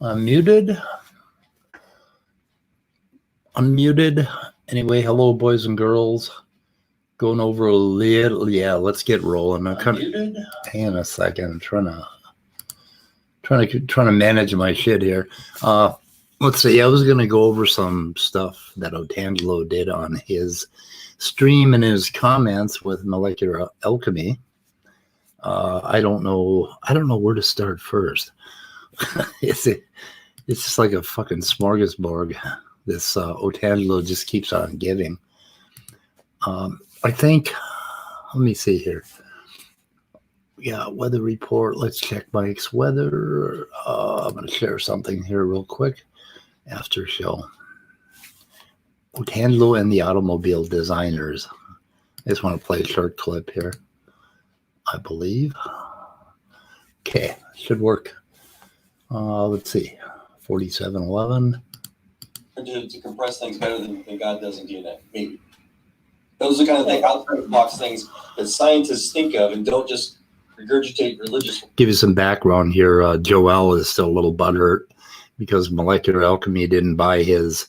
Muted. Unmuted. Anyway, hello, boys and girls. Going over a little. Yeah, let's get rolling. I'm kind of. Hang on a second. I'm trying to manage my shit here. Let's see. I was gonna go over some stuff that Otangelo did on his stream and his comments with Molecular Alchemy. I don't know where to start first. It's just like a fucking smorgasbord. This Otangelo just keeps on giving. I think, let me see here. Yeah, weather report. Let's check Mike's weather. I'm going to share something here real quick. After show. Otangelo and the automobile designers. I just want to play a short clip here. I believe. Okay, should work. Let's see. 4711. To compress things better than God does in DNA, maybe. Those are the kind of things, outside the box things that scientists think of and don't just regurgitate religious. Give you some background here. Joel is still a little butthurt because Molecular Alchemy didn't buy his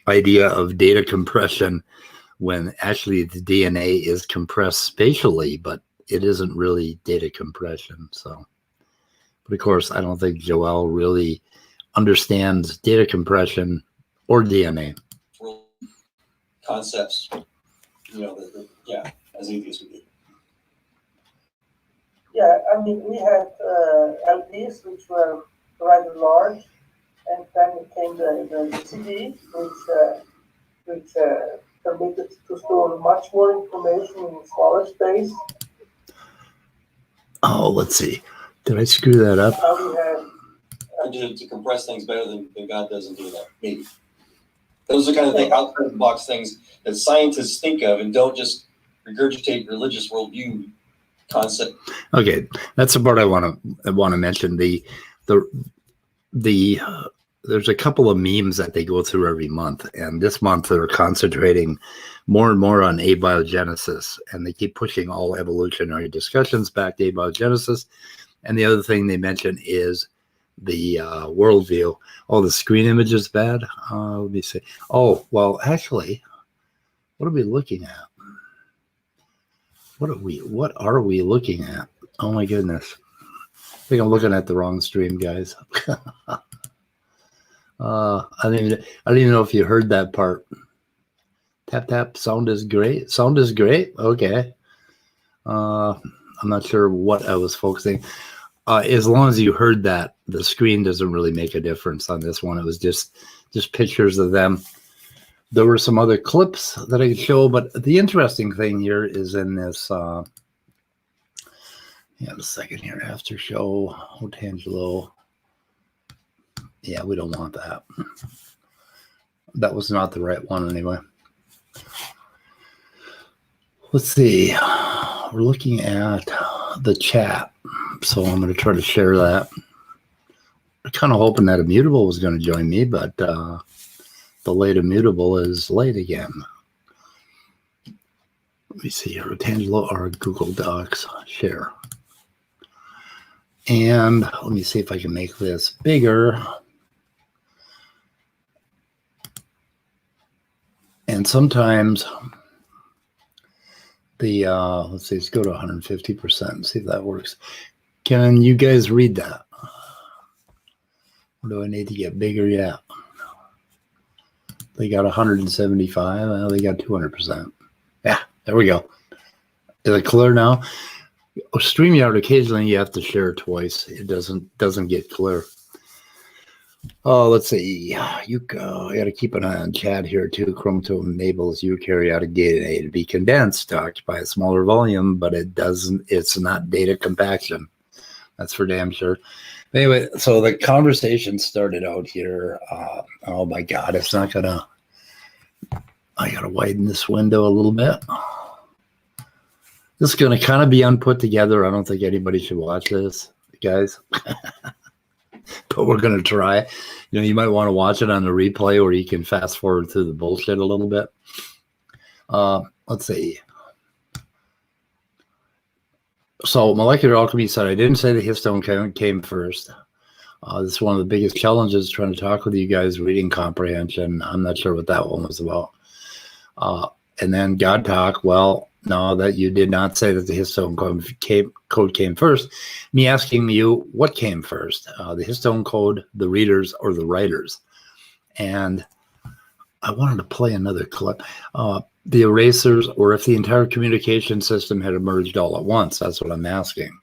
idea of data compression when actually the DNA is compressed spatially, but it isn't really data compression. So, but of course, I don't think Joel really understands data compression or DNA. Concepts, yeah, as atheists would do. Yeah, I mean, we had LPs which were rather large, and then came the CD, which permitted to store much more information in a smaller space. Oh, let's see. Did I screw that up? We had To compress things better than God does in DNA, maybe. Those are the kind of things, outside the box things that scientists think of and don't just regurgitate religious worldview concept. Okay, that's the part I want to mention. There's a couple of memes that they go through every month, and this month they're concentrating more and more on abiogenesis, and they keep pushing all evolutionary discussions back to abiogenesis. And the other thing they mention is the worldview. Oh, the screen image is bad. Let me see. Oh, well, actually, what are we looking at? What are we looking at? Oh my goodness. I think I'm looking at the wrong stream, guys. I don't even know if you heard that part. Tap tap, sound is great. Sound is great. Okay. I'm not sure what I was focusing. As long as you heard that, the screen doesn't really make a difference on this one. It was just pictures of them. There were some other clips that I could show, but the interesting thing here is in this. A second here. After show, Otangelo. Yeah, we don't want that. That was not the right one anyway. Let's see. We're looking at the chat. So I'm going to try to share that. I'm kind of hoping that Immutable was going to join me, but the late Immutable is late again. Let me see here. Otangelo or Google Docs. Share. And let me see if I can make this bigger. And sometimes the, let's see, let's go to 150% and see if that works. Can you guys read that? Or do I need to get bigger? Yeah. They got 175. Well, they got 200%. Yeah, there we go. Is it clear now? StreamYard, occasionally you have to share twice. It doesn't get clear. Oh, let's see. I got to keep an eye on chat here too. Chromosome enables eukaryotic DNA to be condensed to occupy a smaller volume, but it's not data compaction. That's for damn sure. Anyway, so the conversation started out here. Oh my God, it's not gonna. I gotta widen this window a little bit. This is gonna kind of be unput together. I don't think anybody should watch this, guys. But we're gonna try. You might want to watch it on the replay, or you can fast forward through the bullshit a little bit. Let's see. So Molecular Alchemy said, I didn't say the histone came first. This is one of the biggest challenges trying to talk with you guys, reading comprehension. I'm not sure what that one was about. And then God talk, well, no, that you did not say that the histone code came first. Me asking you, what came first? The histone code, the readers, or the writers? And I wanted to play another clip. The erasers, or if the entire communication system had emerged all at once. That's what I'm asking.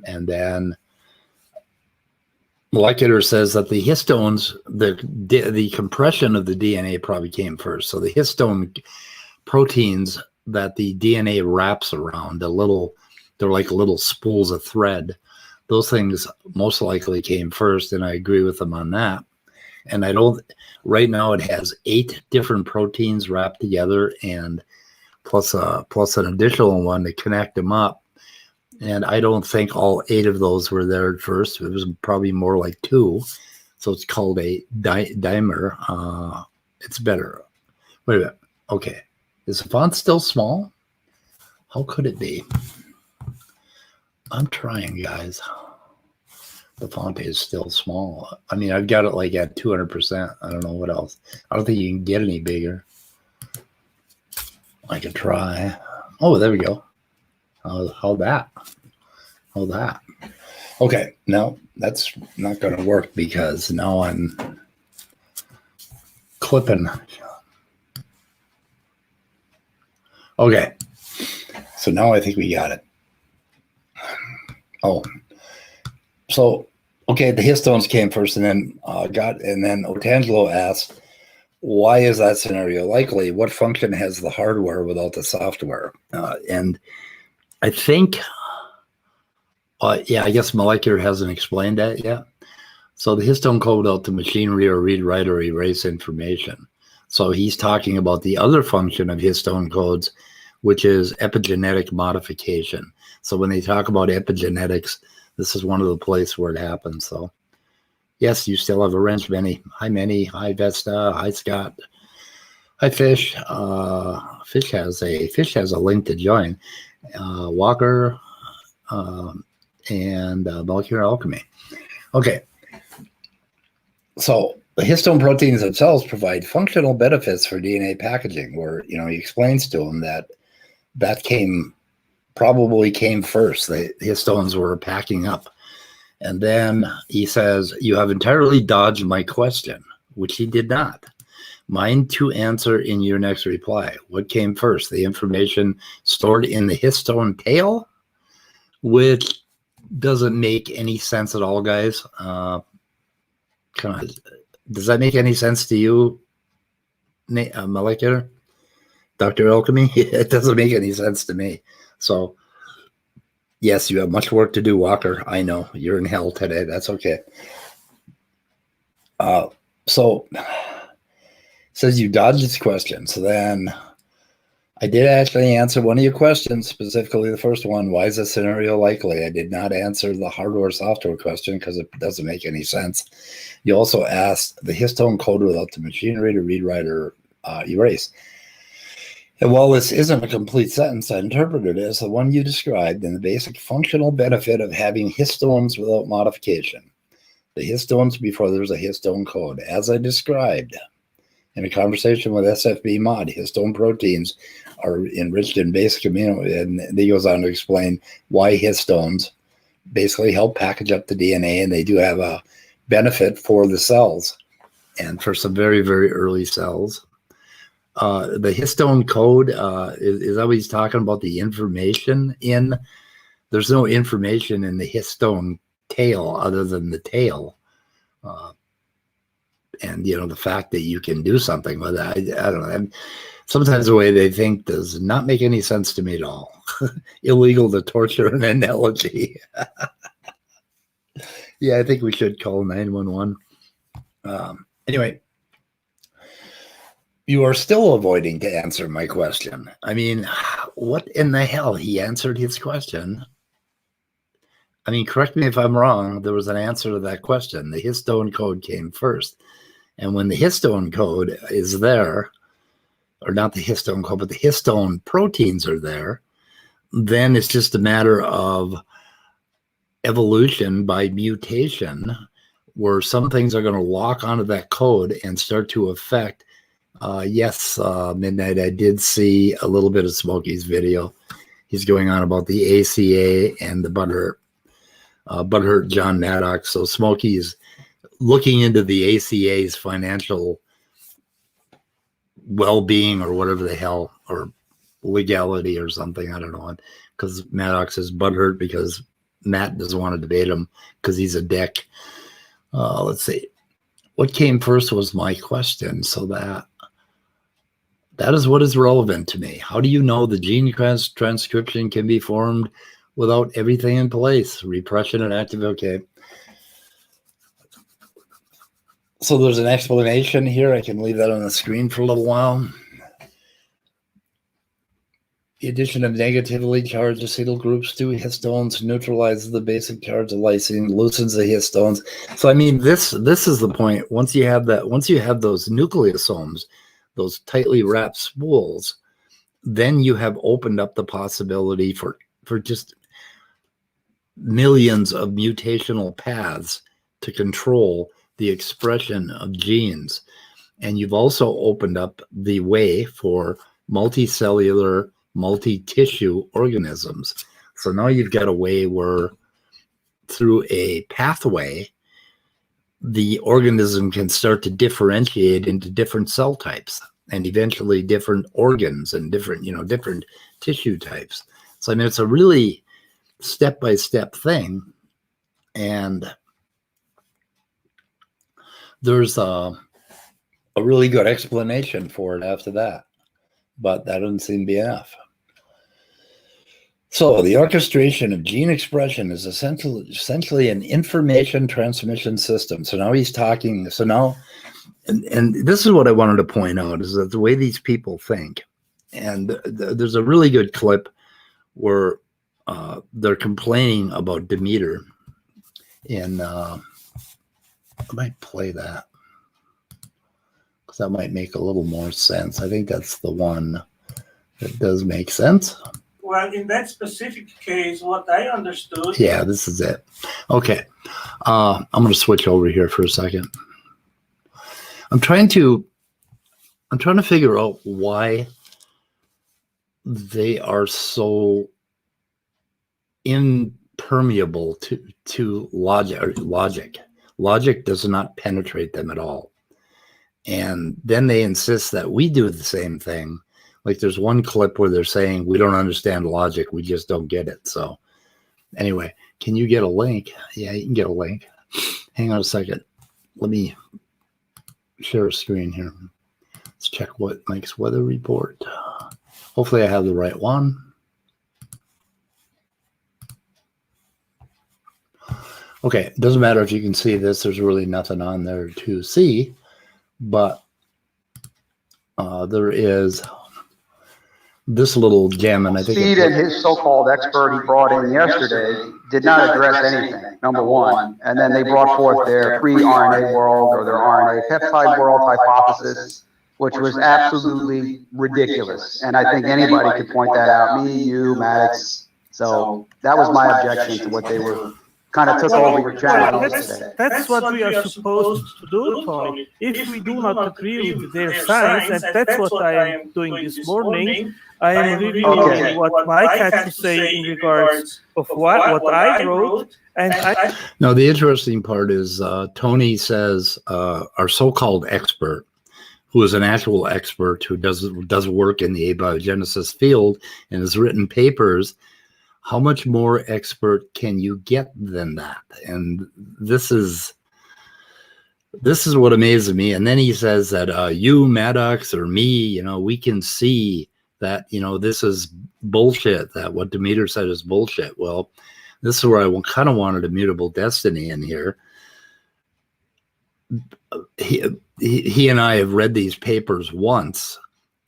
And then Molecular says that the histones, the compression of the DNA probably came first. So the histone proteins that the DNA wraps around, they're like little spools of thread. Those things most likely came first, and I agree with them on that. And right now it has 8 different proteins wrapped together, and plus an additional one to connect them up. And I don't think all 8 of those were there at first. It was probably more like 2. So it's called a dimer. It's better. Wait a minute. Okay. Is the font still small? How could it be? I'm trying, guys. The font is still small. I mean, I've got it like at 200%. I don't know what else. I don't think you can get any bigger. I could try. Oh, there we go. How that? Okay, no, that's not going to work because now I'm clipping. Okay, so now I think we got it. Oh, so okay, the histones came first, and then Otangelo asked, why is that scenario likely? What function has the hardware without the software? And I think, yeah, I guess Molecular hasn't explained that yet. So the histone code without the machinery or read, write, or erase information. So he's talking about the other function of histone codes, which is epigenetic modification. So when they talk about epigenetics, this is one of the places where it happens. So yes, you still have a wrench, Benny. Hi, Manny. Hi, Vesta. Hi, Scott. Hi, Fish. Fish has a link to join. Walker and Molecular Alchemy. Okay. So the histone proteins themselves provide functional benefits for DNA packaging, where, he explains to them that probably came first. The histones were packing up. And then he says, you have entirely dodged my question, which he did not. Mind to answer in your next reply. What came first? The information stored in the histone tail, which doesn't make any sense at all, guys. Does that make any sense to you, Molecular? Dr. Alchemy? It doesn't make any sense to me. So, yes, you have much work to do, Walker. I know. You're in hell today. That's okay. So, says you dodged this question. So then I did actually answer one of your questions, specifically the first one. Why is this scenario likely? I did not answer the hardware software question because it doesn't make any sense. You also asked the histone code without the machinery to read, write, or erase. And while this isn't a complete sentence, I interpreted it as the one you described in the basic functional benefit of having histones without modification. The histones before there's a histone code. As I described in a conversation with SFB Mod, histone proteins are enriched in basic amino, and he goes on to explain why histones basically help package up the DNA, and they do have a benefit for the cells and for some very, very early cells. The histone code, is that what he's talking about, the information in? There's no information in the histone tail other than the tail. And, the fact that you can do something with it, I don't know. And sometimes the way they think does not make any sense to me at all. Illegal to torture an analogy. Yeah, I think we should call 911. Anyway. You are still avoiding to answer my question. I mean, what in the hell? He answered his question. I mean, correct me if I'm wrong. There was an answer to that question. The histone code came first. And when the histone code is there, or not the histone code, but the histone proteins are there, then it's just a matter of evolution by mutation, where some things are going to lock onto that code and start to affect. Yes, Midnight, I did see a little bit of Smokey's video. He's going on about the ACA and the butthurt John Maddox. So Smokey's looking into the ACA's financial well-being or whatever the hell, or legality or something. I don't know. Because Maddox is butthurt because Matt doesn't want to debate him because he's a dick. Let's see. What came first was my question. So that is what is relevant to me. How do you know the gene transcription can be formed without everything in place? Repression and active. Okay. So there's an explanation here. I can leave that on the screen for a little while. The addition of negatively charged acetyl groups to histones neutralizes the basic charge of lysine, loosens the histones. So I mean, this is the point. Once you have those nucleosomes, those tightly wrapped spools, then you have opened up the possibility for just millions of mutational paths to control the expression of genes. And you've also opened up the way for multicellular, multi-tissue organisms. So now you've got a way where through a pathway, the organism can start to differentiate into different cell types and eventually different organs and different tissue types. So I mean, it's a really step-by-step thing. And there's a really good explanation for it after that, but that doesn't seem to be enough. So the orchestration of gene expression is essentially an information transmission system. So now he's talking, and this is what I wanted to point out, is that the way these people think, and there's a really good clip where they're complaining about Demeter in, I might play that because that might make a little more sense. I think that's the one that does make sense. Well, in that specific case, what I understood. Yeah, this is it. Okay. I'm going to switch over here for a second. I'm trying to figure out why they are so impermeable to logic. Logic does not penetrate them at all. And then they insist that we do the same thing. Like there's one clip where they're saying, we don't understand logic, we just don't get it. So anyway, can you get a link? Yeah, you can get a link. Hang on a second. Let me share a screen here. Let's check what Mike's weather report. Hopefully I have the right one. Okay, it doesn't matter if you can see this. There's really nothing on there to see, but there is this little gem, and I think Speed and his so-called expert he brought in yesterday did not address anything, number one. And then they brought forth their pre-RNA world or their RNA peptide world hypothesis, which was absolutely ridiculous. And I think anybody could point that out, me, you, Maddox. So that was my objection to what they were kind of took over your channel yesterday. That's what we are supposed to do, Tony. If we do not agree with their science, and that's what I am doing this morning, I am reviewing what Mike had to say in regards of what I wrote. And Now, the interesting part is Tony says our so-called expert, who is an actual expert who does work in the abiogenesis field and has written papers, how much more expert can you get than that? And this is what amazes me. And then he says that you, Maddox, or me, we can see that, this is bullshit, that what Demeter said is bullshit. Well, this is where I kind of wanted Immutable Destiny in here. He and I have read these papers once,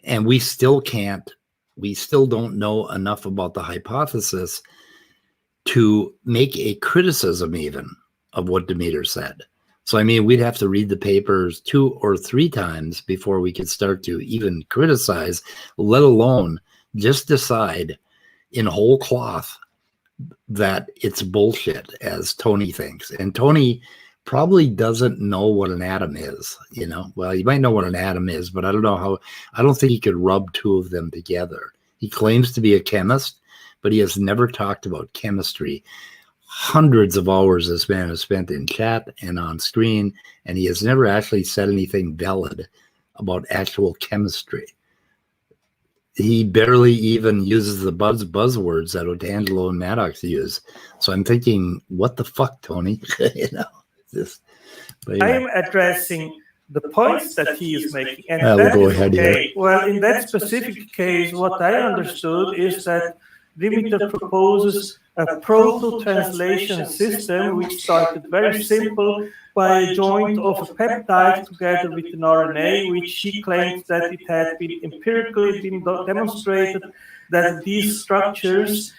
and we still don't know enough about the hypothesis to make a criticism even of what Demeter said. So, I mean, we'd have to read the papers 2 or 3 times before we could start to even criticize, let alone just decide in whole cloth that it's bullshit, as Tony thinks. And Tony probably doesn't know what an atom is. You know, well, you might know what an atom is, but I don't know how. I don't think he could rub two of them together. He claims to be a chemist, but he has never talked about chemistry. Hundreds of hours this man has spent in chat and on screen, and he has never actually said anything valid about actual chemistry. He barely even uses the buzzwords that Otangelo and Maddox use. So I'm thinking, what the fuck, Tony? You know, this. I am addressing the points that he is making, and we'll that go is ahead okay. here. Well, in that specific case, what I understood is that Demeter proposes a proto-translation system which started very simple by a joint of a peptide together with an RNA, which he claimed that it had been empirically demonstrated that these structures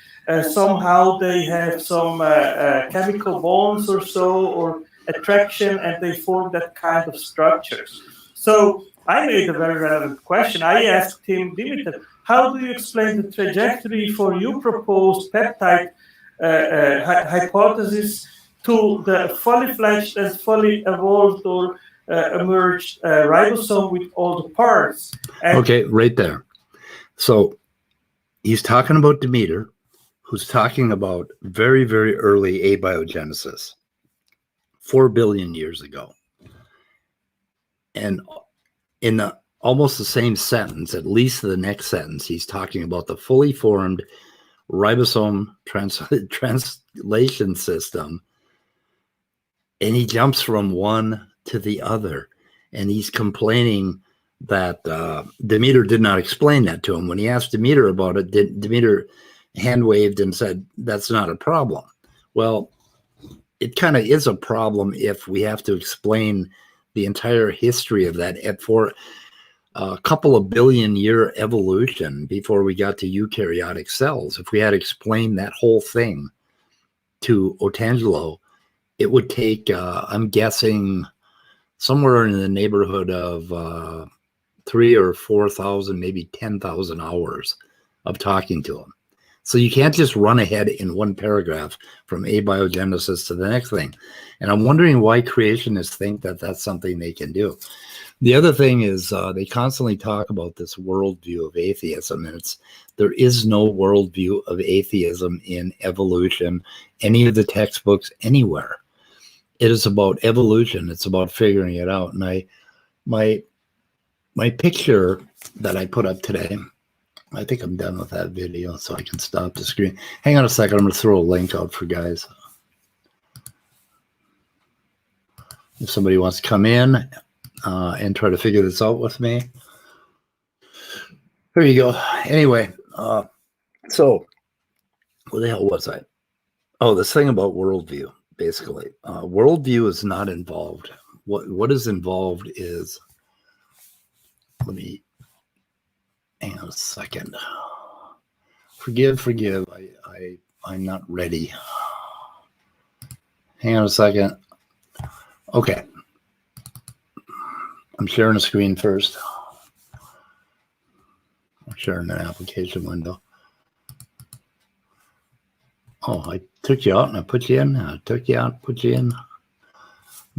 somehow they have some chemical bonds or so, or attraction, and they form that kind of structures. So I made a very relevant question. I asked him, Demeter, how do you explain the trajectory for your proposed peptide hypothesis to the fully fledged and fully evolved or emerged ribosome with all the parts? And okay, right there. So he's talking about Demeter, who's talking about very, very early abiogenesis, 4 billion years ago. And in almost the same sentence, at least the next sentence, he's talking about the fully formed ribosome translation system. And he jumps from one to the other. And he's complaining that Demeter did not explain that to him. When he asked Demeter about it, Demeter hand waved and said, that's not a problem. Well, it kind of is a problem if we have to explain the entire history of that for a couple of billion year evolution before we got to eukaryotic cells. If we had explained that whole thing to Otangelo, it would take, I'm guessing, somewhere in the neighborhood of 3,000 or 4,000, maybe 10,000 hours of talking to him. So you can't just run ahead in one paragraph from abiogenesis to the next thing. And I'm wondering why creationists think that that's something they can do. The other thing is they constantly talk about this worldview of atheism, and there is no worldview of atheism in evolution, any of the textbooks, anywhere. It is about evolution. It's about figuring it out. And my picture that I put up today, I think I'm done with that video, so I can stop the screen. Hang on a second. I'm going to throw a link out for guys. If somebody wants to come in and try to figure this out with me. There you go. Anyway, so where the hell was I? Oh, this thing about worldview, basically. Worldview is not involved. What is involved is, let me, hang on a second. Forgive. I'm not ready. Hang on a second. Okay. I'm sharing a screen first. I'm sharing an application window. Oh, I took you out and I put you in. I took you out, put you in.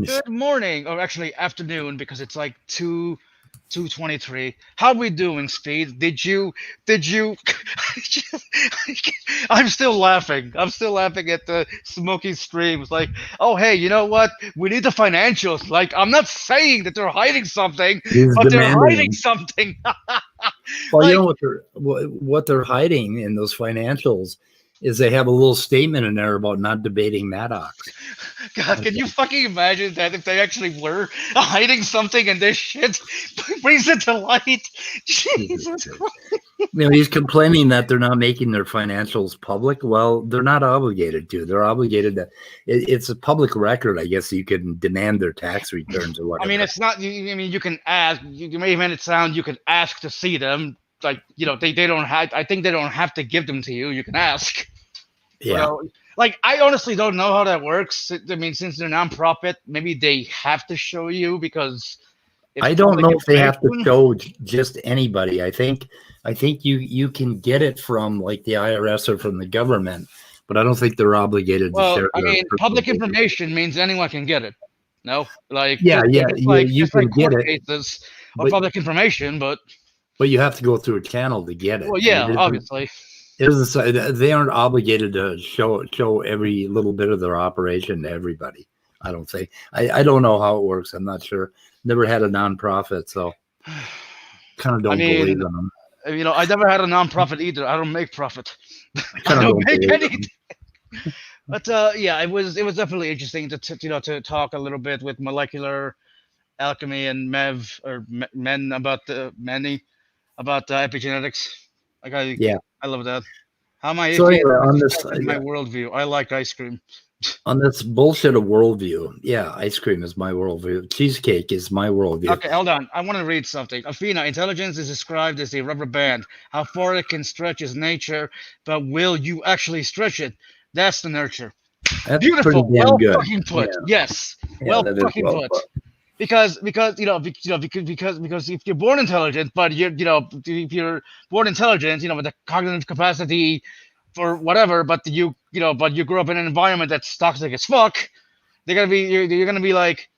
Good morning, or actually afternoon, because it's like 2:23. How we doing, Speed? Did you I'm still laughing at the smoky streams. Like, oh hey, you know what, we need the financials. Like, I'm not saying that they're hiding something, but they're hiding something. Well, you know what they're hiding in those financials is they have a little statement in there about not debating Maddox. God, can you fucking imagine that if they actually were hiding something and this shit brings it to light? Jesus Christ. You know, he's complaining that they're not making their financials public. Well, they're not obligated to. They're obligated to. It's a public record. I guess you can demand their tax returns or whatever. I mean, it's not. I mean, you can ask. You may have made it sound. You can ask to see them. Like, you know, they don't have. I think they don't have to give them to you. You can ask. Yeah. Well, like, I honestly don't know how that works. I mean, since they're nonprofit, maybe they have to show you, because I don't know if they have to show just anybody. I think you can get it from like the IRS or from the government, but I don't think they're obligated to share. I mean, public information means anyone can get it. No, like Yeah, just, yeah, just like you just like can get court it, cases of but public information, but you have to go through a channel to get it. well, And yeah, obviously. it doesn't say, they aren't obligated to show every little bit of their operation to everybody. I don't think. I don't know how it works. I'm not sure. Never had a nonprofit, so kind of don't believe in them. You know, I never had a nonprofit either. I don't make profit. I I kind of don't don't make believe anything. them. But yeah, it was definitely interesting to to talk a little bit with Molecular Alchemy and Mev or Men about about epigenetics. Like Yeah. I love that. How my So anyway, atheist affected my worldview. I like ice cream. on this bullshit of worldview, yeah, ice cream is my worldview. Cheesecake is my worldview. Okay, hold on. I want to read something. Athena, intelligence is described as a rubber band. How far it can stretch is nature, but will you actually stretch it? That's the nurture. That's Beautiful. pretty damn Well good. fucking put. Yeah. Yes. Yeah, Well that is fucking well put. put. Because because if you're born intelligent, but if you're born intelligent, with the cognitive capacity for whatever, but you grew up in an environment that's toxic as fuck, you're gonna be like,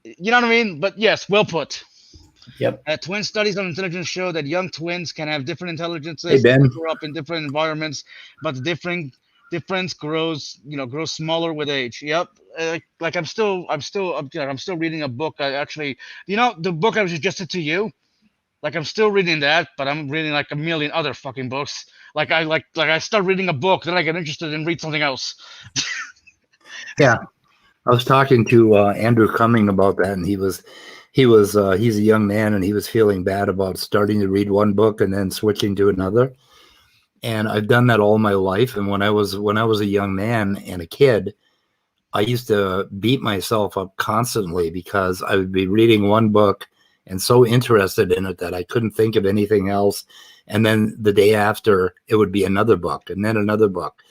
you know what I mean? But yes, well put. Yep. Twin studies on intelligence show that young twins can have different intelligences. Hey, Ben. They grow up in different environments, but the difference grows smaller with age. Yep. Like I'm still reading a book. I actually, the book I suggested to you. Like I'm still reading that, but I'm reading like a million other fucking books. Like I start reading a book, then I get interested and read something else. Yeah. I was talking to Andrew Cumming about that, and he's a young man, and he was feeling bad about starting to read one book and then switching to another. And I've done that all my life. And when I was a young man and a kid, I used to beat myself up constantly because I would be reading one book and so interested in it that I couldn't think of anything else. And then the day after, it would be another book and then another book.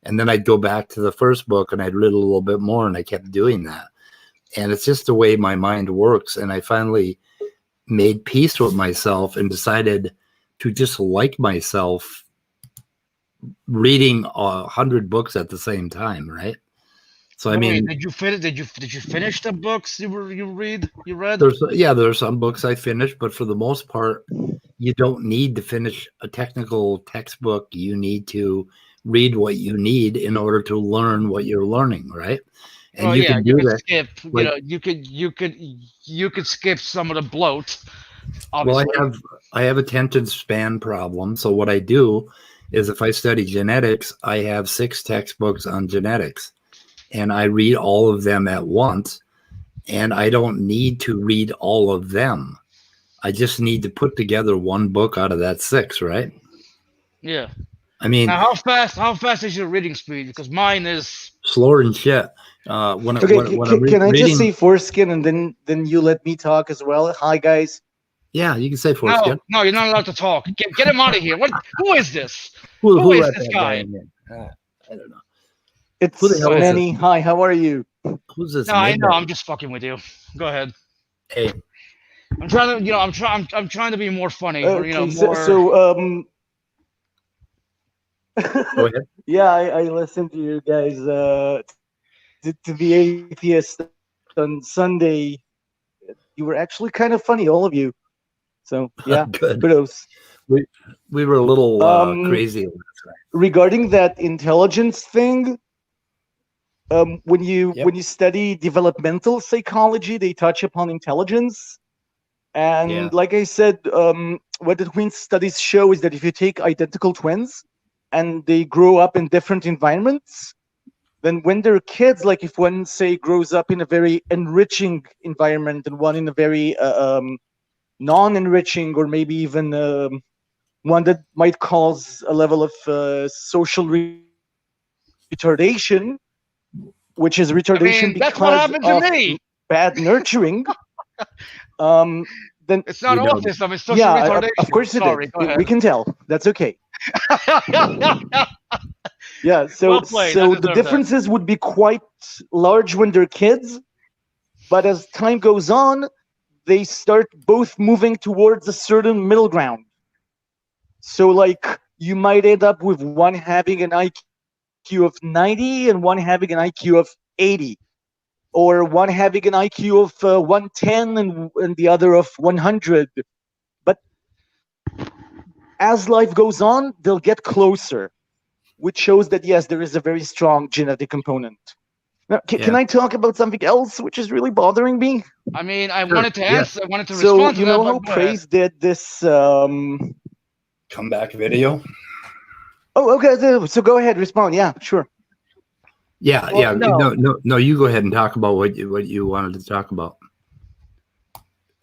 And then I'd go back to the first book and I'd read a little bit more, and I kept doing that. And it's just the way my mind works. And I finally made peace with myself and decided to just like myself reading 100 books at the same time, right? So I mean, did you finish the books you read? There are some books I finished, but for the most part, you don't need to finish a technical textbook. You need to read what you need in order to learn what you're learning, right? And you can do that. Skip, you could skip some of the bloat. Obviously. Well, I have attention span problem. So what I do is if I study genetics, I have 6 textbooks on genetics, and I read all of them at once, and I don't need to read all of them. I just need to put together one book out of that 6, right? Yeah. I mean, now how fast is your reading speed? Because mine is slower than shit. Can I just say foreskin and then you let me talk as well? Hi guys. Yeah, you can say foreskin. No, you're not allowed to talk. Get him out of here. Who is this? Who is this guy? I don't know. It's Manny. Hi, how are you? Who's this? No, I know. I'm just fucking with you. Go ahead. Hey, I'm trying to, I'm trying to be more funny. Okay, more. Go ahead. Yeah, I listened to you guys to the atheist on Sunday. You were actually kind of funny, all of you. So yeah, Good. kudos. We were a little crazy. Regarding that intelligence thing, when you study developmental psychology, they touch upon intelligence. And like I said, what the twin studies show is that if you take identical twins and they grow up in different environments, then when they're kids, like if one, say, grows up in a very enriching environment and one in a very non-enriching, or maybe even one that might cause a level of social retardation, which is retardation that's what happened to of me. Bad nurturing, then it's not autism, it's social retardation. Of course it is. We can tell. That's okay. Yeah, so the differences would be quite large when they're kids, but as time goes on, they start both moving towards a certain middle ground. So like you might end up with one having an IQ of 90 and one having an IQ of 80. or one having an IQ of 110 and the other of 100. But as life goes on, they'll get closer, which shows that, yes, there is a very strong genetic component. Now, can I talk about something else which is really bothering me? I mean, I Sure, wanted to yeah. answer. I wanted to So, respond to you that. know but how go ahead. Praise did this... Comeback video. Oh, okay. So go ahead, respond. Yeah, sure. Yeah, Well, yeah. no. No. You go ahead and talk about what you wanted to talk about.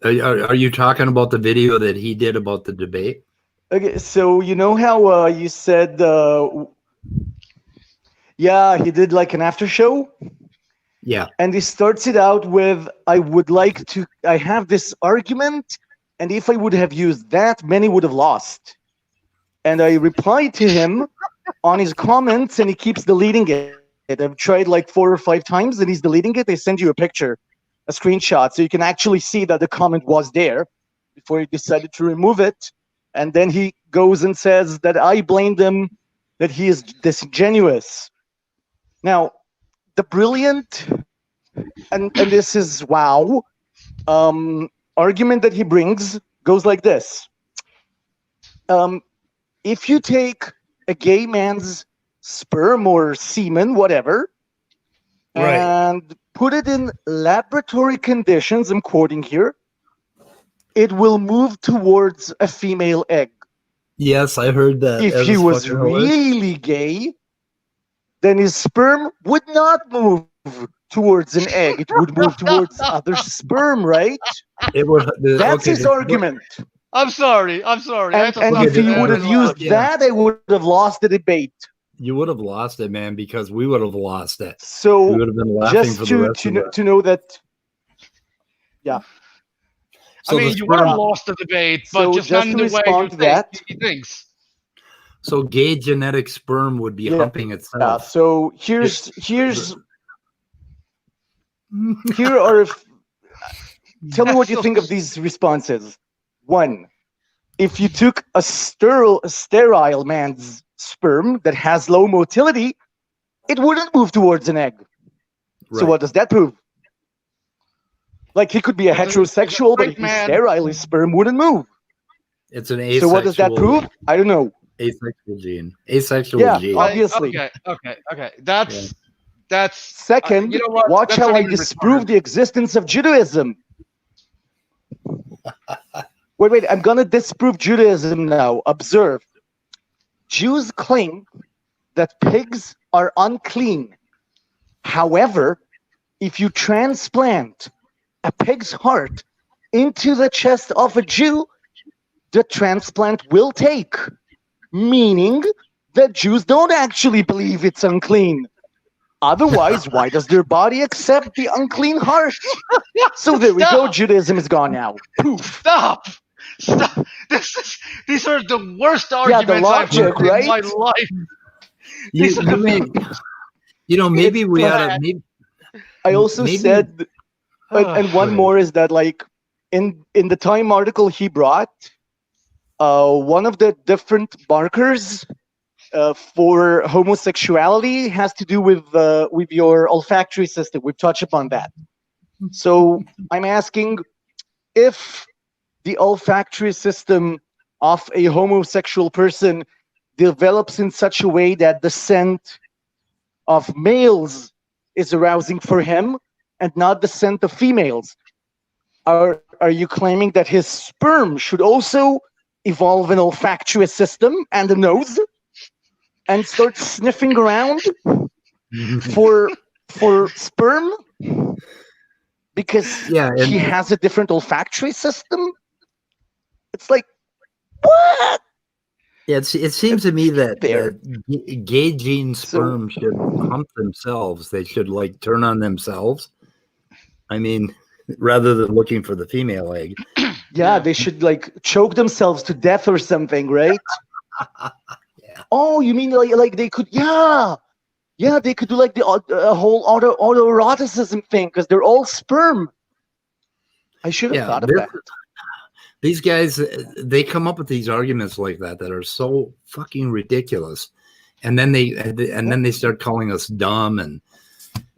Are you talking about the video that he did about the debate? Okay, so you know how you said, yeah, he did like an after show, Yeah. and he starts it out with, I have this argument, and if I would have used that, many would have lost. And I replied to him on his comments, and he keeps deleting it. I've tried like 4 or 5 times, and he's deleting it. They send you a picture, a screenshot, so you can actually see that the comment was there before he decided to remove it. And then he goes and says that I blamed him, that he is disingenuous. Now, the brilliant, and this is wow, argument that he brings goes like this. If you take a gay man's sperm or semen, whatever, Right. and put it in laboratory conditions, I'm quoting here, it will move towards a female egg. Yes, I heard that. If That he was fucking hilarious. really gay, then his sperm would not move towards an egg. It would move towards other sperm, right? It was That's his argument. I'm sorry. I have to And stop if you he there. would have used that, I would have lost the debate. You would have lost it, man, because we would have lost it. We So would have been laughing just for the rest of it. to know that, yeah. So I mean, the you would have sperm- lost the debate, but So just not just in to the way respond to you think that- he thinks. So gay genetic sperm would be Yeah. humping Yeah, itself. so here are. Tell me what you think of these responses. 1, if you took a sterile man's sperm that has low motility, it wouldn't move towards an egg. So Right. what does that prove? Like he could be a If it's a heterosexual, but straight if he's man- sterile, his sperm wouldn't move. It's an So asexual. what does that prove? I don't know. Asexual gene. Asexual Yeah, gene. obviously. Okay. That's Second, you know what? watch That's how not I even disprove retarded. the existence of Judaism. Wait, I'm gonna disprove Judaism now. Observe. Jews claim that pigs are unclean. However, if you transplant a pig's heart into the chest of a Jew, the transplant will take, meaning that Jews don't actually believe it's unclean. Otherwise, why does their body accept the unclean heart? So there we go. Stop. Judaism is gone now. Poof. Stop. These are the worst the arguments I've logic, heard in my right? life. You know, maybe we ought to. Maybe, I also maybe- said, and one Right. more is that, like, in the Time article he brought, one of the different markers for homosexuality has to do with your olfactory system. We've touched upon that. So I'm asking if the olfactory system of a homosexual person develops in such a way that the scent of males is arousing for him and not the scent of females. Are you claiming that his sperm should also evolve an olfactory system and a nose and start sniffing around for sperm because Yeah, and- he has a different olfactory system? It's like, what? Yeah, it seems to me that There. gay gene sperm should hump themselves. They should like turn on themselves. I mean, rather than looking for the female egg. Yeah, they should like choke themselves to death or something, right? Yeah. Oh, you mean like they could? Yeah, they could do like the whole autoeroticism thing because they're all sperm. I should have thought of that. These guys, they come up with these arguments like that are so fucking ridiculous, and then they start calling us dumb, and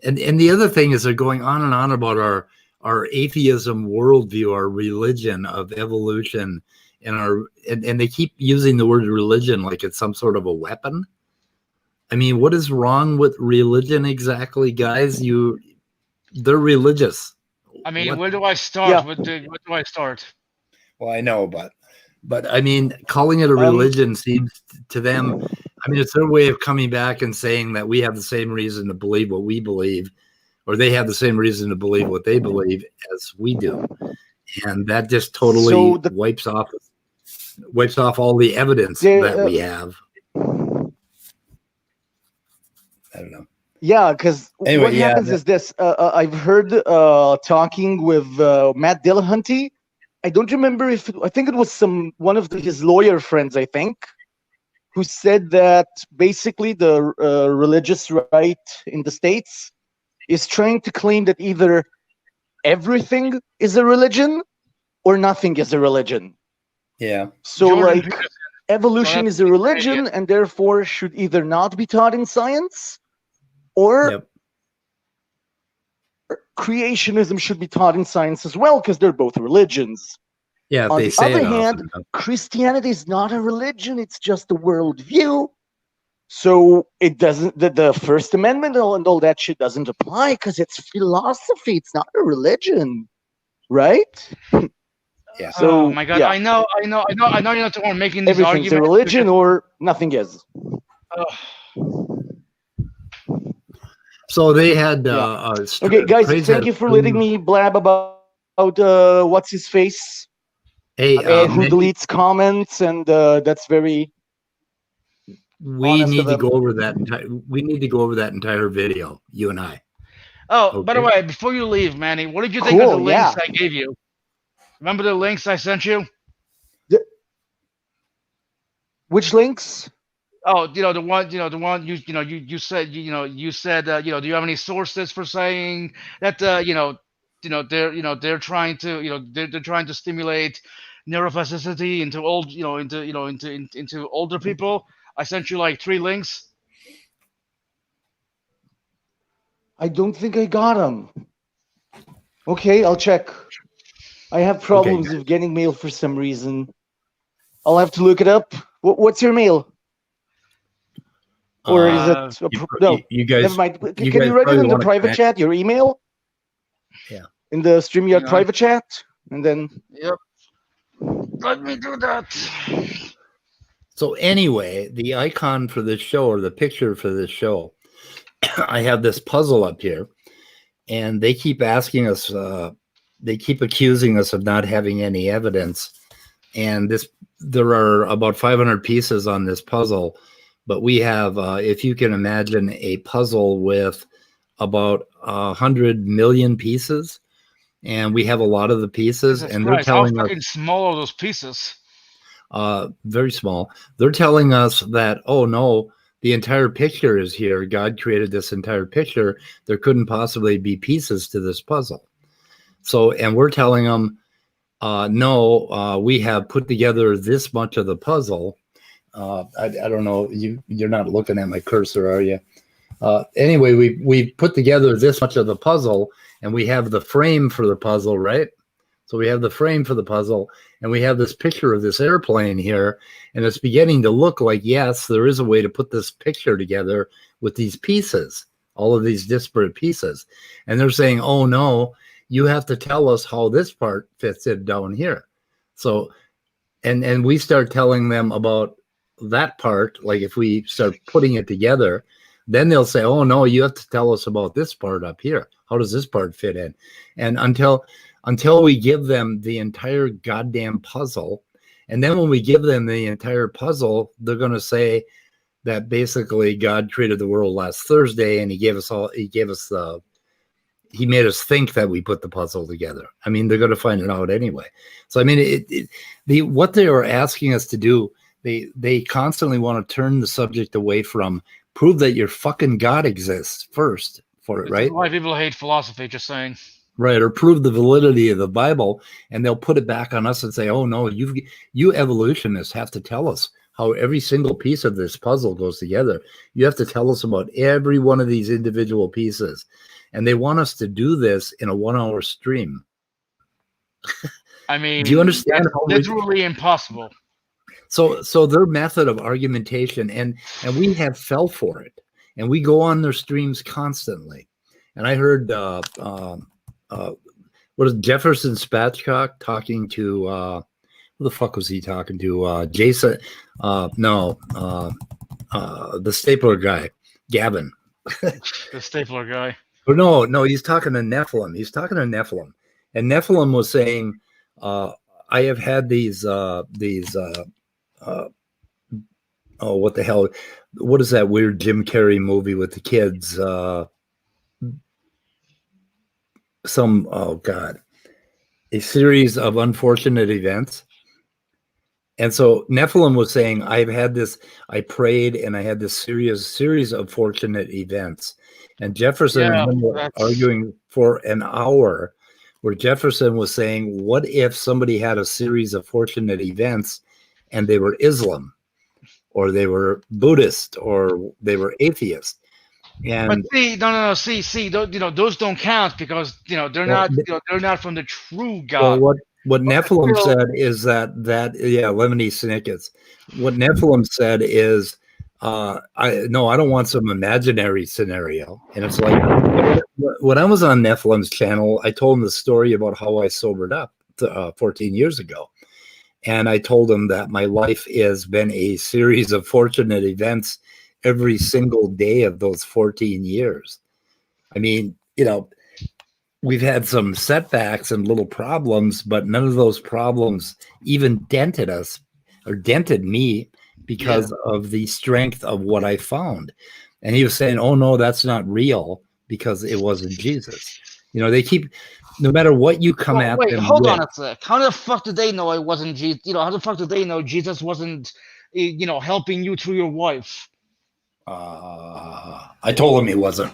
And the other thing is they're going on and on about our atheism worldview, our religion of evolution, and they keep using the word religion like it's some sort of a weapon. I mean, what is wrong with religion exactly, guys? They're religious. I mean, What? where do I start? Yeah. Where do I start? Well, I know, but I mean, calling it a religion seems to them, I mean, it's their way of coming back and saying that we have the same reason to believe what we believe, or they have the same reason to believe what they believe as we do. And that just totally wipes off all the evidence that we have. I don't know. Yeah, because Anyway, what happens is this. I've heard talking with Matt Dillahunty. I don't remember I think it was one of his lawyer friends, I think, who said that basically the religious right in the States is trying to claim that either everything is a religion or nothing is a religion. Yeah. So Jordan like evolution is a religion and therefore should either not be taught in science or creationism should be taught in science as well, because they're both religions. Yeah. On the other hand, Christianity is not a religion; it's just a worldview. So it doesn't. The First Amendment and all that shit doesn't apply because it's philosophy. It's not a religion, right? Yeah. So, oh my God! yeah. I know. You're not the one making these Everything's arguments. a religion or nothing is. So they had. Okay, guys, thank you for letting me blab about what's his face. Hey, who deletes comments, and that's very. We need to go over that. We need to go over that entire video, you and I. Oh, by the way, before you leave, Manny, what did you think of the links I gave you? Remember the links I sent you? Which links? Oh, the one you said you said do you have any sources for saying that they're trying to they're trying to stimulate neuroplasticity into older people? I sent you like 3 links. I don't think I got them. Okay, I'll check. I have problems with getting mail for some reason. I'll have to look it up. What's your mail? Or is it no? You guys, never mind. Can you write it in the private chat? Your email? Yeah. In the StreamYard private chat, and then. Yep. Let me do that. So anyway, the icon for this show, or the picture for this show, I have this puzzle up here, and they keep asking us. They keep accusing us of not having any evidence, and there are about 500 pieces on this puzzle. But we have, if you can imagine, a puzzle with about 100 million pieces, and we have a lot of the pieces, and they're telling us how fucking small are those pieces? Very small. They're telling us that, oh no, the entire picture is here. God created this entire picture. There couldn't possibly be pieces to this puzzle. So, and we're telling them, no, we have put together this much of the puzzle. I don't know. You're not looking at my cursor, are you? Anyway, we put together this much of the puzzle, and we have the frame for the puzzle, right? So we have the frame for the puzzle, and we have this picture of this airplane here, and it's beginning to look like, yes, there is a way to put this picture together with these pieces, all of these disparate pieces. And they're saying, oh no, you have to tell us how this part fits in down here. So, and we start telling them about that part, like if we start putting it together, then they'll say, oh no, you have to tell us about this part up here. How does this part fit in? And until we give them the entire goddamn puzzle, and then when we give them the entire puzzle, they're going to say that basically God created the world last Thursday, and he made us think that we put the puzzle together. I mean, they're going to find it out anyway. So I mean, what they are asking us to do, they constantly want to turn the subject away from prove that your fucking God exists first for it, right? That's why people hate philosophy, just saying. Right, or prove the validity of the Bible, and they'll put it back on us and say, oh no, you evolutionists have to tell us how every single piece of this puzzle goes together. You have to tell us about every one of these individual pieces. and they want us to do this in a 1-hour stream. I mean, Do you understand that's how literally impossible. So their method of argumentation, and we have fell for it, and we go on their streams constantly. And I heard what is Jefferson Spatchcock talking to who the fuck was he talking to? Jason? The stapler guy, Gavin. The stapler guy. Or no, he's talking to Nephilim. He's talking to Nephilim, and Nephilim was saying, "I have had these oh, what the hell? What is that weird Jim Carrey movie with the kids? Oh God, a series of unfortunate events." And so Nephilim was saying, "I've had this. I prayed, and I had this series of fortunate events." And Jefferson and him were arguing for an hour, where Jefferson was saying, "What if somebody had a series of fortunate events, and they were Islam, or they were Buddhist, or they were atheist?" And but see, no. See, those don't count because they're not from the true God. Well, what Nephilim said is that Lemony Snicket's. What Nephilim said is, I don't want some imaginary scenario. And it's like, when I was on Nephilim's channel, I told him the story about how I sobered up 14 years ago. And I told him that my life has been a series of fortunate events every single day of those 14 years. I mean, we've had some setbacks and little problems, but none of those problems even dented us or dented me because of the strength of what I found. And he was saying, "Oh no, that's not real because it wasn't Jesus." They keep, no matter what you come at them. Hold on a sec. How the fuck did they know it wasn't Jesus? How the fuck did they know Jesus wasn't, helping you through your wife? I told him he wasn't.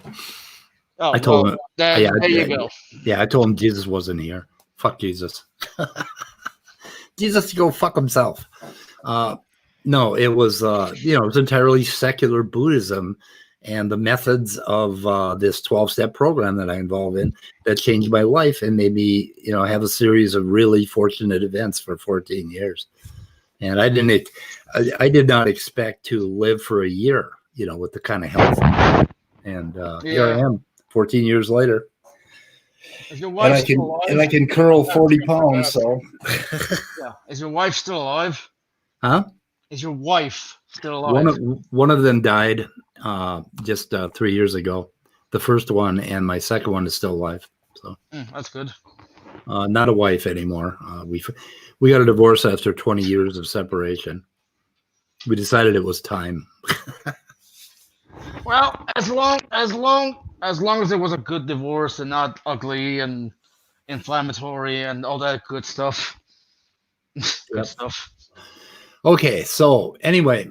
Oh, I told him. There you go. Yeah, I told him Jesus wasn't here. Fuck Jesus. Jesus, go fuck himself. No, it was it was entirely secular Buddhism and the methods of this 12-step program that I involved in that changed my life and made me, have a series of really fortunate events for 14 years. And I did not expect to live for a year, with the kind of health. And here I am, 14 years later. And I can curl 40 pounds. So, yeah. Is your wife still alive? Huh? Is your wife still alive? One of them died just 3 years ago. The first one, and my second one is still alive. So that's good. Not a wife anymore. We got a divorce after 20 years of separation. We decided it was time. Well, as long as it was a good divorce and not ugly and inflammatory and all that good stuff. Good stuff. Okay, so anyway,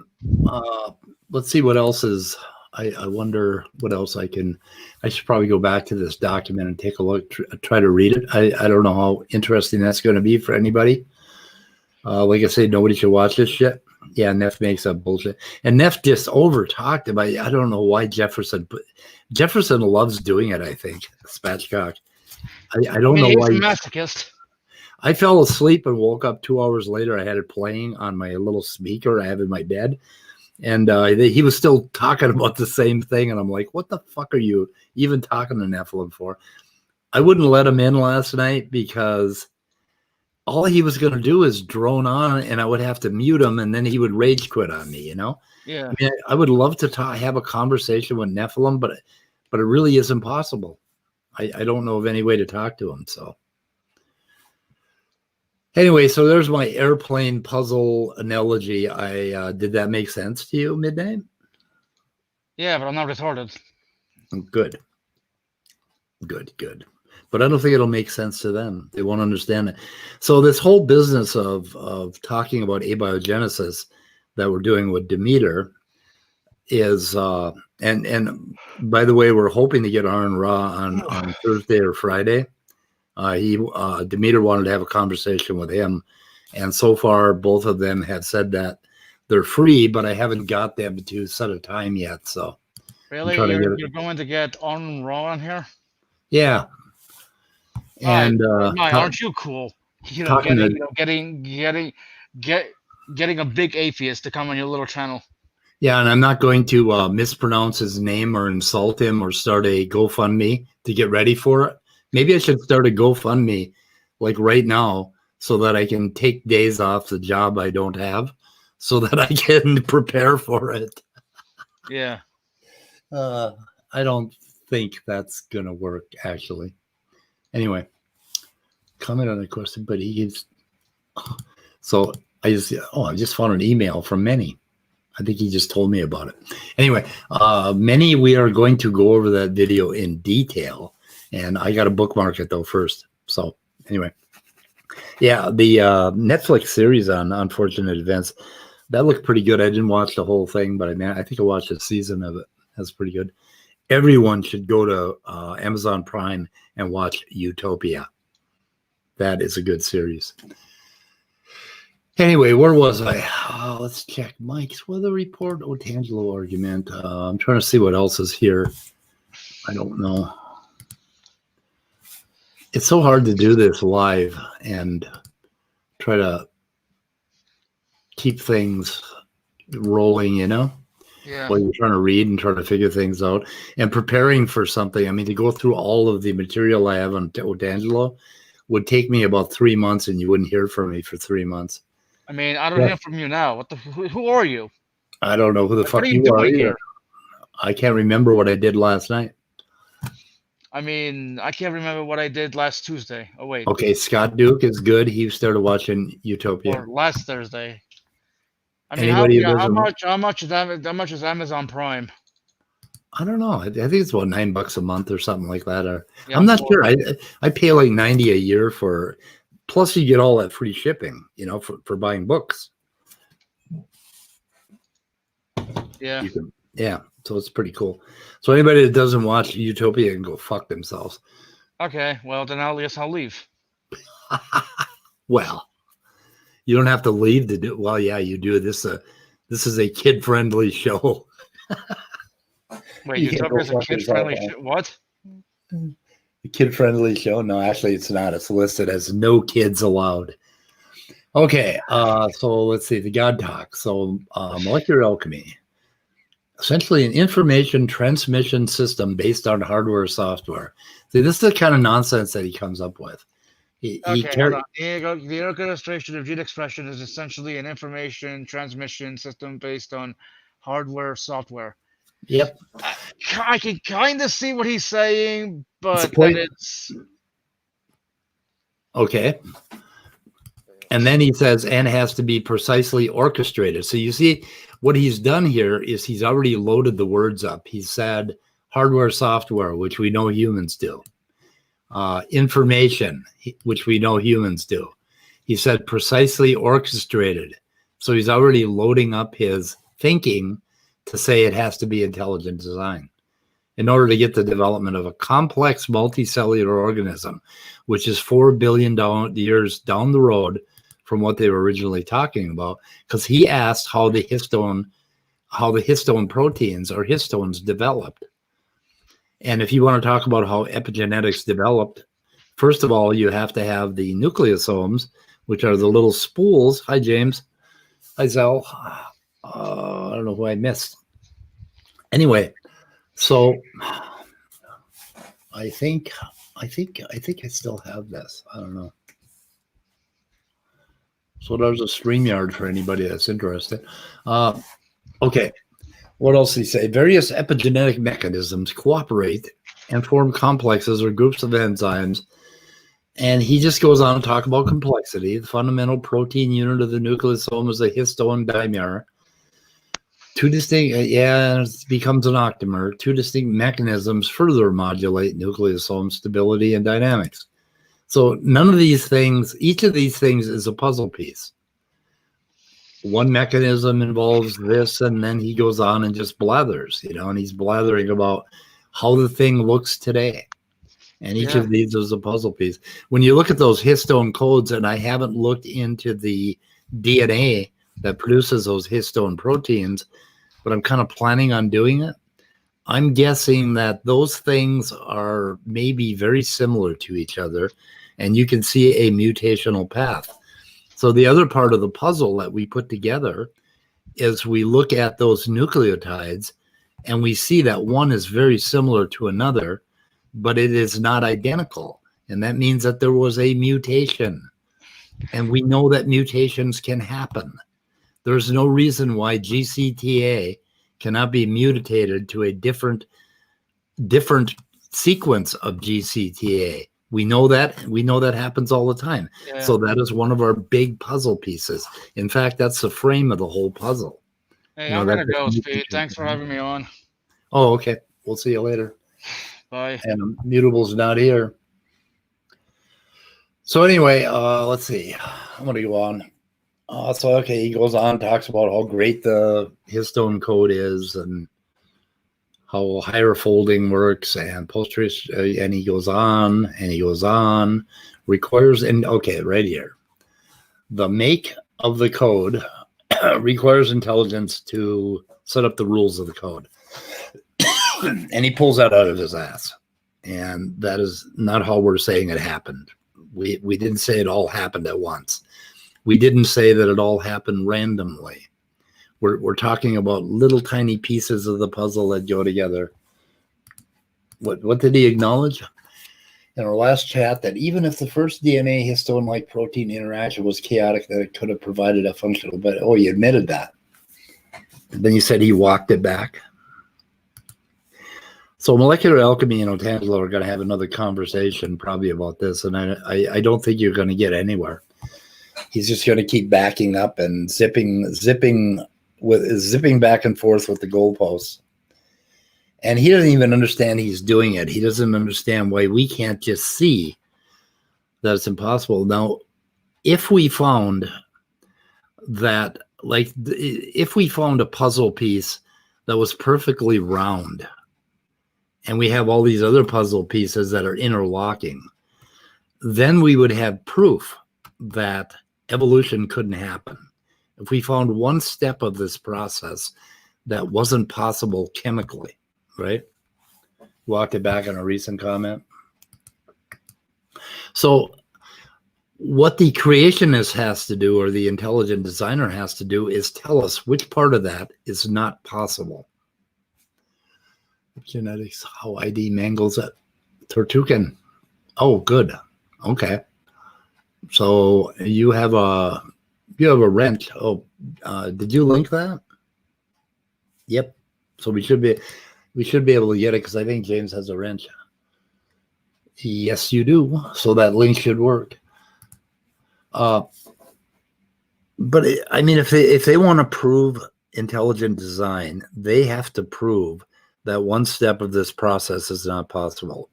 let's see what else is. I wonder what else I should probably go back to this document and take a look, try to read it. I don't know how interesting that's going to be for anybody. Like I say, nobody should watch this shit. Yeah, Neff makes up bullshit. And Neff just over-talked about it. I don't know why Jefferson loves doing it, I think. Spatchcock. I don't know why. He's a masochist. I fell asleep and woke up 2 hours later. I had it playing on my little speaker I have in my bed. And he was still talking about the same thing. And I'm like, what the fuck are you even talking to Nephilim for? I wouldn't let him in last night because all he was going to do is drone on, and I would have to mute him, and then he would rage quit on me, Yeah. I mean, I would love to have a conversation with Nephilim, but it really is impossible. I don't know of any way to talk to him. So anyway, so there's my airplane puzzle analogy. Did that make sense to you, Midnight? Yeah, but I'm not retarded. Good. But I don't think it'll make sense to them. They won't understand it. So this whole business of talking about abiogenesis that we're doing with Demeter is, and by the way, we're hoping to get Aaron Ra on Thursday or Friday. Demeter wanted to have a conversation with him, and so far both of them have said that they're free, but I haven't got them to set a time yet. So really, you're going to get Aaron Ra on here? Yeah. And aren't you cool? You know, getting a big atheist to come on your little channel. Yeah, and I'm not going to mispronounce his name or insult him or start a GoFundMe to get ready for it. Maybe I should start a GoFundMe like right now so that I can take days off the job I don't have so that I can prepare for it. Yeah. I don't think that's going to work, actually. Anyway, comment on the question, but he gives. So I just found an email from Manny. I think he just told me about it. Anyway, Manny, we are going to go over that video in detail, and I got to bookmark it though first. So anyway, yeah, the Netflix series on Unfortunate Events, that looked pretty good. I didn't watch the whole thing, but I think I watched a season of it. That's pretty good. Everyone should go to Amazon Prime and watch Utopia. That is a good series. Anyway, where was I? Let's check Mike's weather report. Otangelo argument. I'm trying to see what else is here. I don't know. It's so hard to do this live and try to keep things rolling, you know? Yeah. While you're trying to read and trying to figure things out and preparing for something. I mean, to go through all of the material I have on Otangelo would take me about 3 months, and you wouldn't hear from me for 3 months. I mean, I don't hear from you now. Who are you? I don't know who the fuck are you doing are here? I can't remember what I did last night. I mean, I can't remember what I did last Tuesday. Oh wait. Okay, Scott Duke is good. He started watching Utopia. Or last Thursday. I mean, Anybody how much is Amazon Prime? I don't know. I think it's about $9 a month or something like that. Or Yeah, I'm not sure. I pay like $90 a year for. Plus, you get all that free shipping, you know, for buying books. Yeah. Yeah. So it's pretty cool. So anybody that doesn't watch Utopia can go fuck themselves. Okay. Well, then I'll leave. Well, you don't have to leave to do. Well, yeah, you do. This is a kid-friendly show. Wait, Utopia's a kid-friendly show? What? A kid-friendly show? No, actually, it's not. It's listed as no kids allowed. Okay, so let's see. The God Talk. So Molecular Alchemy. Essentially an information transmission system based on hardware or software. See, this is the kind of nonsense that he comes up with. Hold on. Here you go. The orchestration of gene expression is essentially an information transmission system based on hardware software. Yep. I can kind of see what he's saying, but it's okay. And then he says, and has to be precisely orchestrated. So you see, what he's done here is he's already loaded the words up. He said hardware, software, which we know humans do. Information, which we know humans do. He said precisely orchestrated. So he's already loading up his thinking to say it has to be intelligent design in order to get the development of a complex multicellular organism, which is 4 billion years down the road from what they were originally talking about, because he asked how the histone proteins or histones developed. And if you want to talk about how epigenetics developed, first of all, you have to have the nucleosomes, which are the little spools. Hi, James. Hi, Zell. I don't know who I missed. Anyway, so I think I still have this. I don't know. So there's a StreamYard for anybody that's interested. Okay. What else did he say? Various epigenetic mechanisms cooperate and form complexes or groups of enzymes. And he just goes on to talk about complexity. The fundamental protein unit of the nucleosome is a histone dimer. Two distinct, it becomes an octamer. Two distinct mechanisms further modulate nucleosome stability and dynamics. So none of these things, each of these things is a puzzle piece. One mechanism involves this, and then he goes on and just blathers, and he's blathering about how the thing looks today. And each of these is a puzzle piece. When you look at those histone codes, and I haven't looked into the DNA that produces those histone proteins, but I'm kind of planning on doing it. I'm guessing that those things are maybe very similar to each other, and you can see a mutational path. So the other part of the puzzle that we put together is we look at those nucleotides and we see that one is very similar to another, but it is not identical. And that means that there was a mutation. And we know that mutations can happen. There's no reason why GCTA cannot be mutated to a different sequence of GCTA. We know that happens all the time. Yeah. So that is one of our big puzzle pieces. In fact, that's the frame of the whole puzzle. Hey, You know, I'm gonna that's go, a Speed. mutation. Thanks for having me on. Oh, okay. We'll see you later. Bye. And Mutable's not here. So anyway, let's see. I'm gonna go on. So okay, he goes on, talks about how great the histone code is and how higher folding works and and he goes on, requires, and okay, right here. The make of the code requires intelligence to set up the rules of the code. And he pulls that out of his ass. And that is not how we're saying it happened. We didn't say it all happened at once. We didn't say that it all happened randomly. We're talking about little tiny pieces of the puzzle that go together. What did he acknowledge? In our last chat, that even if the first DNA histone-like protein interaction was chaotic, that it could have provided a functional, but oh, he admitted that. And then you said he walked it back. So Molecular Alchemy and Otangelo are going to have another conversation probably about this, and I don't think you're going to get anywhere. He's just going to keep backing up and zipping back and forth with the goalposts. And he doesn't even understand he's doing it. He doesn't understand why we can't just see that it's impossible. Now, if we found that, like, if we found a puzzle piece that was perfectly round, and we have all these other puzzle pieces that are interlocking, then we would have proof that evolution couldn't happen. If we found one step of this process that wasn't possible chemically, right? Walked it back on a recent comment. So what the creationist has to do, or the intelligent designer has to do, is tell us which part of that is not possible. Genetics, how ID mangles it. Tortugan. Oh, good. Okay. So you have a wrench. Oh, did you link that? Yep. So we should be able to get it, because I think James has a wrench. Yes, you do. So that link should work. But I mean, if they want to prove intelligent design, they have to prove that one step of this process is not possible,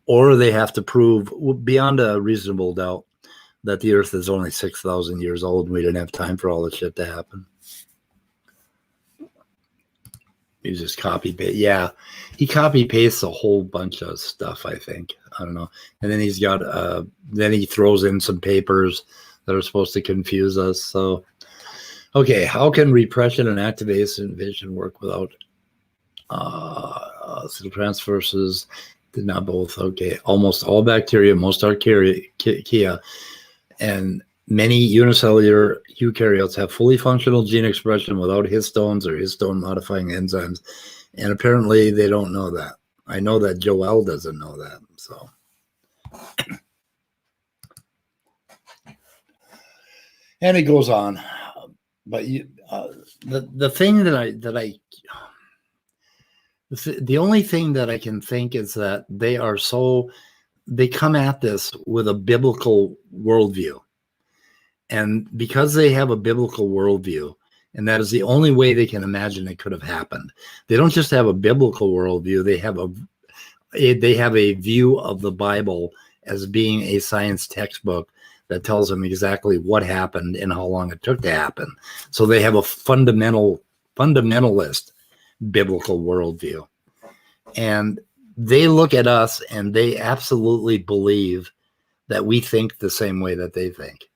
or they have to prove beyond a reasonable doubt that the Earth is only 6,000 years old and we didn't have time for all this shit to happen. He just copy paste. Yeah, he copy pastes a whole bunch of stuff, I think. I don't know. And then he's got then he throws in some papers that are supposed to confuse us. So okay, how can repression and activation vision work without cell transverses? Did not both. Okay, almost all bacteria, most archaea, and many unicellular eukaryotes have fully functional gene expression without histones or histone modifying enzymes, and apparently they don't know that. I know that Joel doesn't know that. So and it goes on, but the thing the only thing that I can think is that they come at this with a biblical worldview. And because they have a biblical worldview, and that is the only way they can imagine it could have happened. They don't just have a biblical worldview, they have a view of the Bible as being a science textbook that tells them exactly what happened and how long it took to happen. So they have a fundamentalist biblical worldview. And they look at us and they absolutely believe that we think the same way that they think.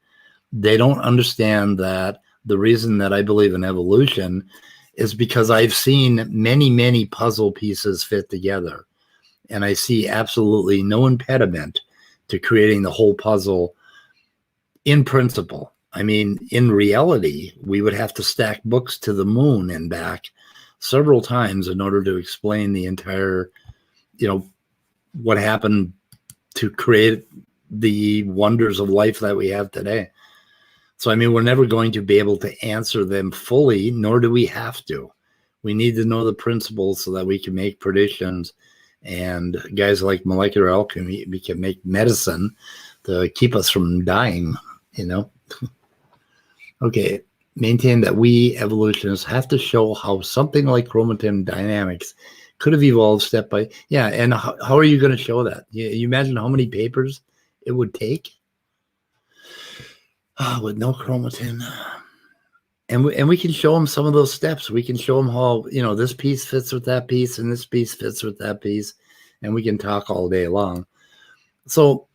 They don't understand that the reason that I believe in evolution is because I've seen many, many puzzle pieces fit together. And I see absolutely no impediment to creating the whole puzzle in principle. I mean, in reality, we would have to stack books to the moon and back several times in order to explain the entire, what happened to create the wonders of life that we have today. So, I mean, we're never going to be able to answer them fully, nor do we have to. We need to know the principles so that we can make predictions. And guys like molecular alchemy, we can make medicine to keep us from dying, Okay, maintain that we evolutionists have to show how something like chromatin dynamics could have evolved step by. Yeah, and how are you going to show that? You imagine how many papers it would take? With no chromatin. And we can show them some of those steps. We can show them how, this piece fits with that piece and this piece fits with that piece. And we can talk all day long. So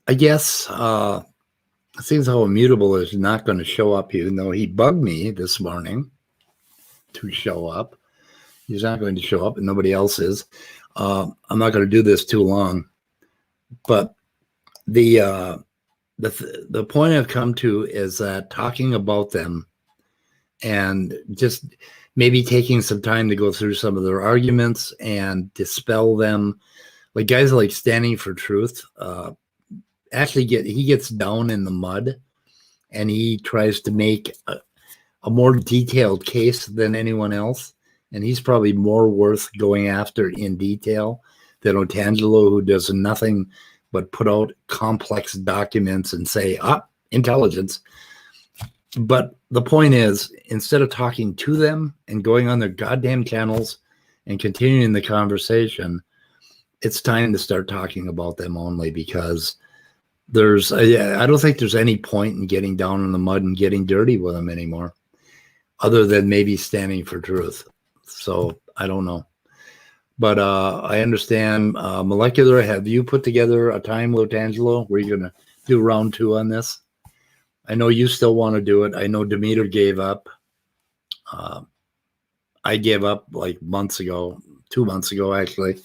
I guess it seems how Immutable is not going to show up, even though he bugged me this morning to show up. He's not going to show up and nobody else is. I'm not going to do this too long. But the point I've come to is that talking about them and just maybe taking some time to go through some of their arguments and dispel them, like guys like Standing for Truth, he gets down in the mud and he tries to make a more detailed case than anyone else. And he's probably more worth going after in detail than Otangelo, who does nothing but put out complex documents and say, intelligence. But the point is, instead of talking to them and going on their goddamn channels and continuing the conversation, it's time to start talking about them only, because I don't think there's any point in getting down in the mud and getting dirty with them anymore, other than maybe Standing for Truth. So I don't know. But I understand, Molecular, have you put together a time with Otangelo where you're going to do round 2 on this? I know you still want to do it. I know Demeter gave up. I gave up like 2 months ago, actually.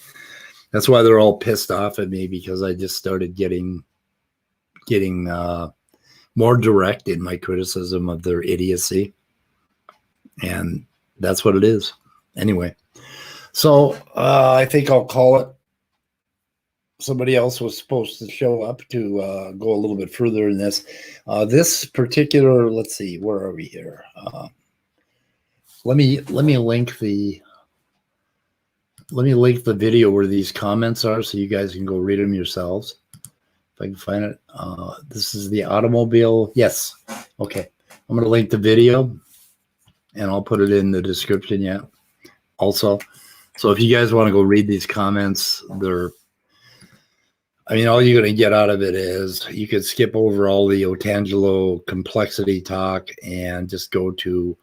That's why they're all pissed off at me, because I just started getting more direct in my criticism of their idiocy. And that's what it is. Anyway. So I think I'll call it. Somebody else was supposed to show up to go a little bit further in this. This particular, let's see, where are we here? Let me link the video where these comments are, so you guys can go read them yourselves. If I can find it. This is the automobile. Yes. Okay. I'm going to link the video, and I'll put it in the description. Yeah. Also. So if you guys want to go read these comments, all you're going to get out of it is you could skip over all the Otangelo complexity talk and just go to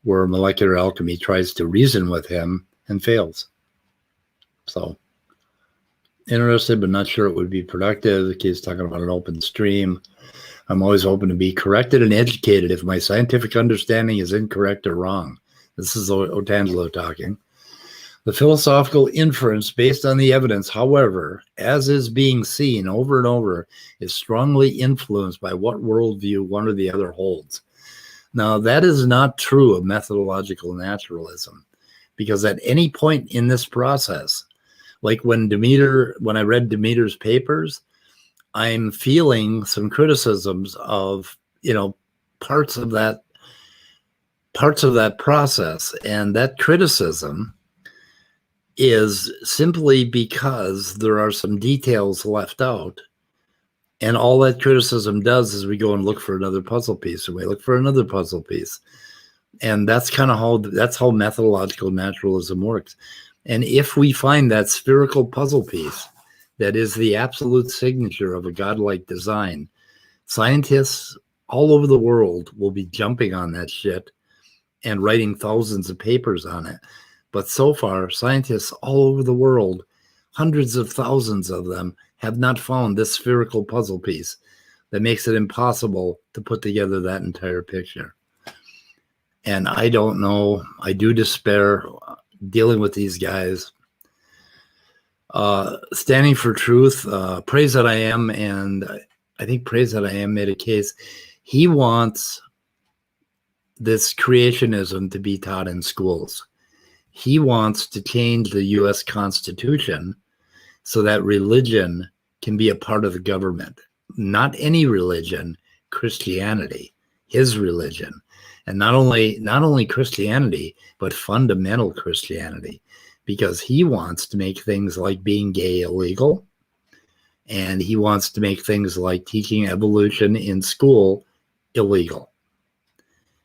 where Molecular Alchemy tries to reason with him and fails. So interested, but not sure it would be productive. He's talking about an open stream. I'm always open to be corrected and educated if my scientific understanding is incorrect or wrong. This is Otangelo talking. The philosophical inference based on the evidence, however, as is being seen over and over, is strongly influenced by what worldview one or the other holds. Now, that is not true of methodological naturalism, because at any point in this process, like when I read Demeter's papers, I'm feeling some criticisms of, parts of that process, and that criticism is simply because there are some details left out, and all that criticism does is we go and look for another puzzle piece, and we look for another puzzle piece, and that's how methodological naturalism works. And if we find that spherical puzzle piece that is the absolute signature of a godlike design, scientists all over the world will be jumping on that shit and writing thousands of papers on it. But so far, scientists all over the world, hundreds of thousands of them, have not found this spherical puzzle piece that makes it impossible to put together that entire picture. And I don't know. I do despair dealing with these guys. Standing for truth, Praise That I Am, and I think Praise That I Am made a case. He wants this creationism to be taught in schools. He wants to change the U.S. Constitution so that religion can be a part of the government. Not any religion, Christianity, his religion. And not only Christianity, but fundamental Christianity, because he wants to make things like being gay illegal, and he wants to make things like teaching evolution in school illegal.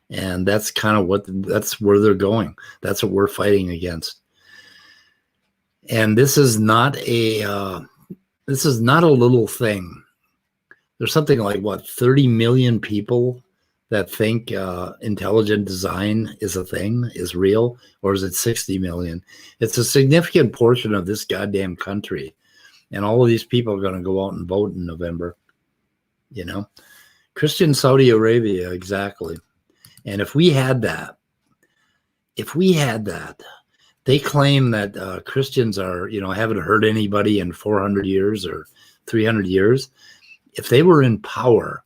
And that's kind of that's where they're going. That's what we're fighting against. And this is not a little thing. There's something like 30 million people that think intelligent design is a thing, is real, or is it 60 million? It's a significant portion of this goddamn country. And all of these people are going to go out and vote in November. You know? Christian Saudi Arabia, exactly. And if we had that, they claim that Christians are, haven't hurt anybody in 400 years or 300 years. If they were in power,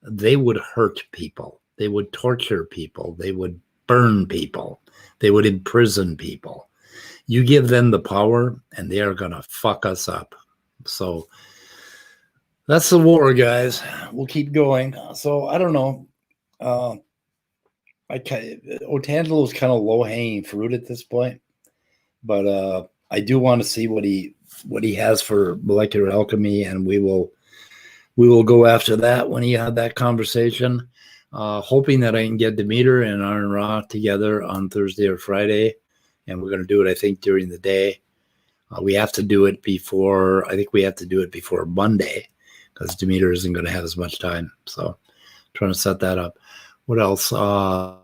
they would hurt people. They would torture people. They would burn people. They would imprison people. You give them the power and they are going to fuck us up. So that's the war, guys. We'll keep going. So I don't know. Otangelo is kind of low-hanging fruit at this point, but I do want to see what he has for molecular alchemy, and we will go after that when he had that conversation. Hoping that I can get Demeter and Iron Ra together on Thursday or Friday, and we're going to do it, I think, during the day. We have to do it before. I think we have to do it before Monday because Demeter isn't going to have as much time. So, trying to set that up. What else?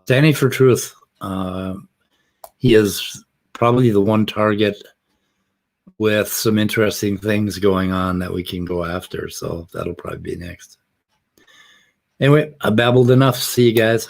Standing for truth. He is probably the one target with some interesting things going on that we can go after. So that'll probably be next. Anyway, I babbled enough. See you guys.